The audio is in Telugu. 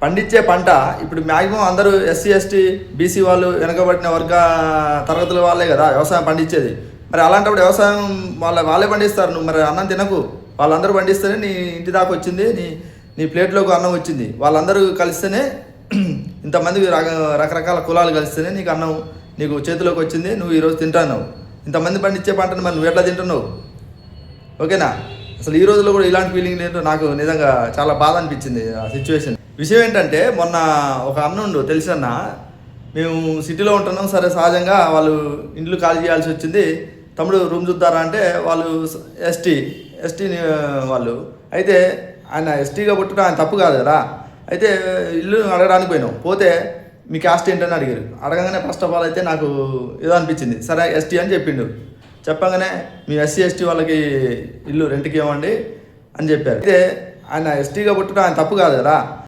పండించే పంట ఇప్పుడు మ్యాక్సిమం అందరూ ఎస్సీ ఎస్టీ బీసీ వాళ్ళు వెనకబడిన వర్గ తరగతుల వాళ్ళే కదా వ్యవసాయం పండించేది. మరి అలాంటప్పుడు వ్యవసాయం వాళ్ళే పండిస్తారు. నువ్వు మరి అన్నం తినకు, వాళ్ళందరూ పండిస్తేనే నీ ఇంటి దాకా వచ్చింది, నీ నీ ప్లేట్లోకి అన్నం వచ్చింది. వాళ్ళందరూ కలిస్తేనే ఇంతమంది రకరకాల కులాలు కలిస్తేనే నీకు అన్నం నీకు చేతిలోకి వచ్చింది, నువ్వు ఈరోజు తింటున్నావు. ఇంతమంది పండించే పంటను మరి నువ్వు ఎట్లా తింటున్నావు? ఓకేనా? అసలు ఈ రోజుల్లో కూడా ఇలాంటి ఫీలింగ్ ఏంటో నాకు నిజంగా చాలా బాధ అనిపించింది ఆ సిచ్యువేషన్. విషయం ఏంటంటే మొన్న ఒక అన్నుండు తెలిసన్న, మేము సిటీలో ఉంటున్నాం, సరే సహజంగా వాళ్ళు ఇండ్లు ఖాళీ చేయాల్సి వచ్చింది. తమ్ముడు రూమ్ చూద్దారా అంటే వాళ్ళు ఎస్టీ వాళ్ళు. అయితే ఆయన ఎస్టీగా పుట్టడం ఆయన తప్పు కాదు కదా. అయితే ఇల్లు అడగడానికి పోయినాం, పోతే మీ కాస్ట్ ఏంటని అడిగారు. అడగగానే ఫస్ట్ ఆఫ్ ఆల్ అయితే నాకు ఏదో అనిపించింది, సరే ఎస్టీ అని చెప్పిండు. చెప్పగానే మీ ఎస్సీ ఎస్టీ వాళ్ళకి ఇల్లు రెంట్కి ఇవ్వండి అని చెప్పారు. అయితే ఆయన ఎస్టీగా పుట్టడం ఆయన తప్పు కాదు కదా.